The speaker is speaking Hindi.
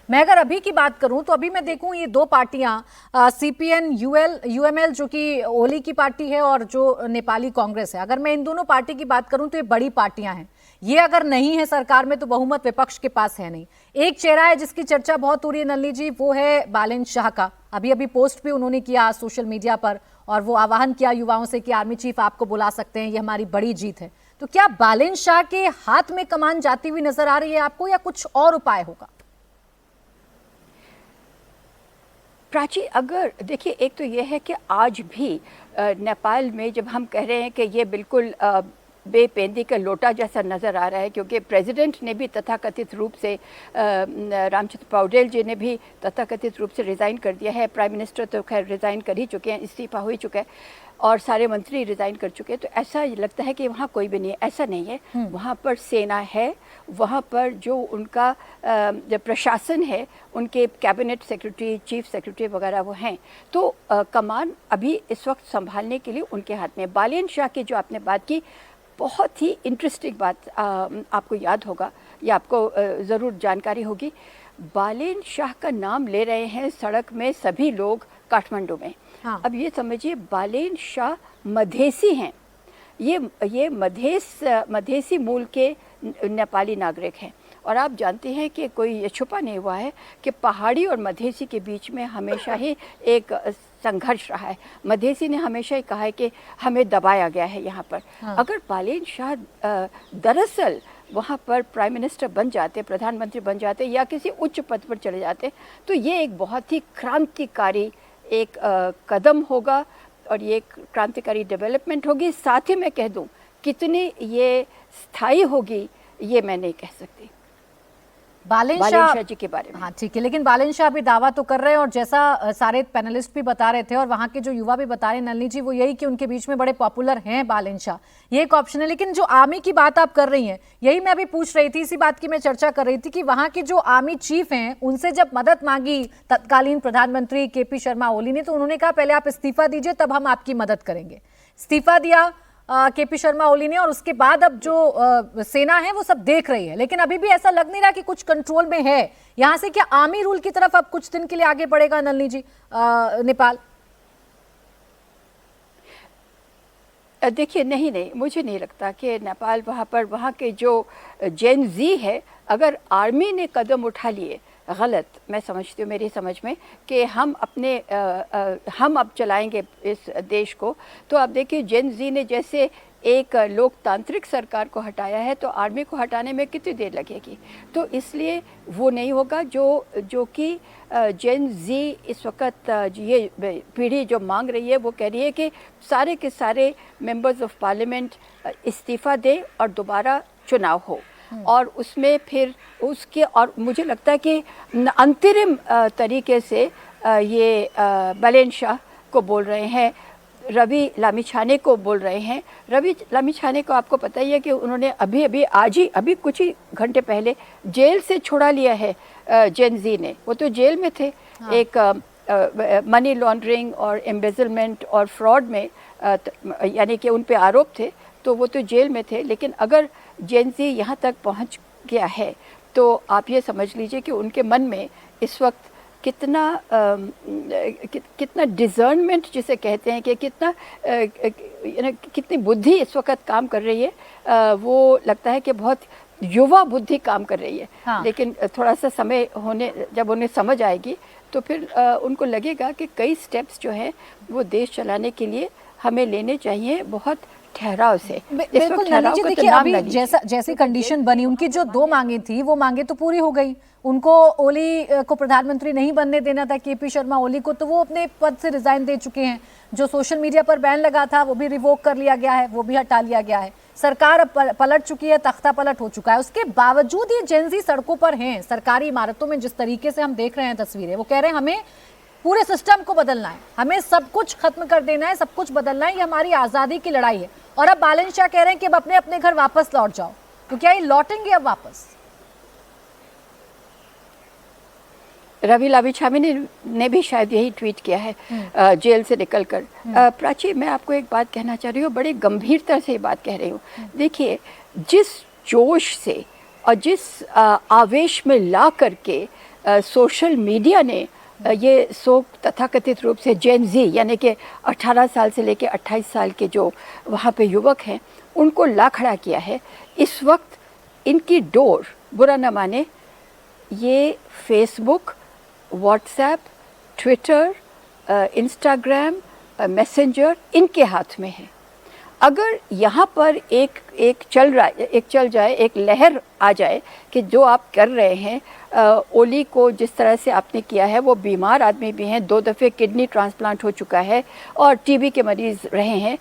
मैं अगर अभी की बात करूं तो अभी मैं देखूं ये दो पार्टियां सीपीएन यूएमएल जो कि ओली की पार्टी है और जो नेपाली कांग्रेस है, अगर मैं इन दोनों पार्टी की बात करूं तो ये बड़ी पार्टियां हैं। ये अगर नहीं है सरकार में तो बहुमत विपक्ष के पास है नहीं। एक चेहरा है जिसकी चर्चा बहुत हो रही है नलिनी जी, वो है बालेन शाह का। अभी अभी पोस्ट भी उन्होंने किया सोशल मीडिया पर और वो आह्वान किया युवाओं से कि आर्मी चीफ आपको बुला सकते हैं, ये हमारी बड़ी जीत है। तो क्या बालेन शाह के हाथ में कमान जाती हुई नजर आ रही है आपको या कुछ और उपाय होगा? प्राची, अगर देखिए, एक तो ये है कि आज भी नेपाल में जब हम कह रहे हैं कि ये बिल्कुल बेपेंदी का लोटा जैसा नज़र आ रहा है, क्योंकि प्रेसिडेंट ने भी तथाकथित रूप से रामचंद्र पौडेल जी ने भी तथाकथित रूप से रिज़ाइन कर दिया है। प्राइम मिनिस्टर तो खैर रिज़ाइन कर ही चुके हैं, इस्तीफा हो ही चुका है, और सारे मंत्री रिज़ाइन कर चुके हैं। तो ऐसा लगता है कि वहाँ कोई भी नहीं है, ऐसा नहीं है। वहाँ पर सेना है, वहाँ पर जो उनका जो प्रशासन है, उनके कैबिनेट सेक्रेटरी, चीफ सेक्रेटरी वगैरह वो हैं। तो कमान अभी इस वक्त संभालने के लिए उनके हाथ में। बालेन शाह की जो आपने बात की, बहुत ही इंटरेस्टिंग बात, आपको याद होगा या आपको ज़रूर जानकारी होगी। बालेन शाह का नाम ले रहे हैं सड़क में सभी लोग काठमांडू में। हाँ। अब ये समझिए, बालेन शाह मधेसी हैं। ये मधेसी मूल के नेपाली नागरिक हैं। और आप जानते हैं कि कोई ये छुपा नहीं हुआ है कि पहाड़ी और मधेसी के बीच में हमेशा ही एक संघर्ष रहा है। मधेसी ने हमेशा ही कहा है कि हमें दबाया गया है यहाँ पर। हाँ। अगर बालेन शाह दरअसल वहाँ पर प्राइम मिनिस्टर बन जाते, प्रधानमंत्री बन जाते या किसी उच्च पद पर चले जाते, तो ये एक बहुत ही क्रांतिकारी एक कदम होगा और ये क्रांतिकारी डेवलपमेंट होगी। साथ ही मैं कह दूँ, कितनी ये स्थायी होगी ये मैं नहीं कह सकती बालेन शाह जी के बारे में। हाँ ठीक है, लेकिन बालेन शाह भी दावा तो कर रहे हैं और जैसा सारे पैनलिस्ट भी बता रहे थे और वहां के जो युवा भी बता रहे हैं नलिनी जी, वो यही कि उनके बीच में बड़े पॉपुलर हैं बालेन शाह, ये एक ऑप्शन है। लेकिन जो आर्मी की बात आप कर रही हैं, यही मैं अभी पूछ रही थी, इसी बात की मैं चर्चा कर रही थी कि वहां के जो आर्मी चीफ हैं उनसे जब मदद मांगी तत्कालीन प्रधानमंत्री केपी शर्मा ओली ने, तो उन्होंने कहा पहले आप इस्तीफा दीजिए तब हम आपकी मदद करेंगे। इस्तीफा दिया केपी शर्मा ओली ने और उसके बाद अब जो सेना है वो सब देख रही है, लेकिन अभी भी ऐसा लग नहीं रहा कि कुछ कंट्रोल में है। यहां से क्या आर्मी रूल की तरफ अब कुछ दिन के लिए आगे बढ़ेगा नलिनी जी नेपाल? देखिए, नहीं, मुझे नहीं लगता कि नेपाल वहाँ के जो जेन जी है, अगर आर्मी ने कदम उठा लिए, गलत मैं समझती हूँ, मेरी समझ में, कि हम अब चलाएंगे इस देश को। तो आप देखिए, जेन जी ने जैसे एक लोकतांत्रिक सरकार को हटाया है, तो आर्मी को हटाने में कितनी देर लगेगी? तो इसलिए वो नहीं होगा जो कि जेन जी इस वक्त ये पीढ़ी जो मांग रही है, वो कह रही है कि सारे के सारे मेंबर्स ऑफ पार्लियामेंट इस्तीफा दें और दोबारा चुनाव हो। और उसमें फिर उसके, और मुझे लगता है कि अंतरिम तरीके से ये बालेन शाह को बोल रहे हैं, रवि लामिछाने को बोल रहे हैं। रवि लामिछाने को आपको पता ही है कि उन्होंने अभी कुछ ही घंटे पहले जेल से छुड़ा लिया है जेन जी ने। वो तो जेल में थे। हाँ। एक मनी लॉन्ड्रिंग और एम्बेजलमेंट और फ्रॉड में यानी कि उन पे आरोप थे, तो वो तो जेल में थे। लेकिन अगर जेन जी यहाँ तक पहुँच गया है, तो आप ये समझ लीजिए कि उनके मन में इस वक्त कितना डिजर्नमेंट जिसे कहते हैं, कि कितनी बुद्धि इस वक्त काम कर रही है। वो लगता है कि बहुत युवा बुद्धि काम कर रही है। हाँ। लेकिन थोड़ा सा समय होने, जब उन्हें समझ आएगी, तो फिर उनको लगेगा कि कई स्टेप्स जो हैं वो देश चलाने के लिए हमें लेने चाहिए, बहुत ठहराव से। बिल्कुल नलिनी जी, देखिए अभी जैसी कंडीशन बनी, उनकी जो दो मांगे थी वो मांगे तो पूरी हो गई। उनको ओली को प्रधानमंत्री नहीं बनने देना था, केपी शर्मा ओली को, तो वो अपने पद से रिजाइन दे चुके हैं। जो सोशल मीडिया पर बैन लगा था वो भी रिवोक कर लिया गया है, वो भी हटा लिया गया है। सरकार अब पलट चुकी है, तख्ता पलट हो चुका है। उसके बावजूद ये जेन जी सड़कों पर हैं, सरकारी इमारतों में। जिस तरीके से हम देख रहे हैं तस्वीरें, वो कह रहे हैं हमें पूरे सिस्टम को बदलना है, हमें सब कुछ खत्म कर देना है, सब कुछ बदलना है, ये हमारी आज़ादी की लड़ाई है। और अब बालेन शाह कह रहे हैं कि अब अपने अपने घर वापस लौट जाओ। तो क्या ये लौटेंगे अब वापस? रवि लामिछाने ने भी शायद यही ट्वीट किया है जेल से निकलकर। प्राची, मैं आपको एक बात कहना चाह रही हूँ, बड़ी गंभीरता से ये बात कह रही हूँ। देखिए, जिस जोश से और जिस आवेश में ला करके सोशल मीडिया ने ये सो तथाकथित रूप से जेन जी यानी कि 18 साल से लेकर 28 साल के जो वहाँ पे युवक हैं उनको ला खड़ा किया है। इस वक्त इनकी डोर, बुरा न माने, ये Facebook, WhatsApp, Twitter, Instagram, messenger इनके हाथ में है। अगर यहाँ पर एक चल जाए, एक लहर आ जाए कि जो आप कर रहे हैं, ओली को जिस तरह से आपने किया है, वो बीमार आदमी भी हैं, 2 दफ़े किडनी ट्रांसप्लांट हो चुका है और टीबी के मरीज़ रहे हैं।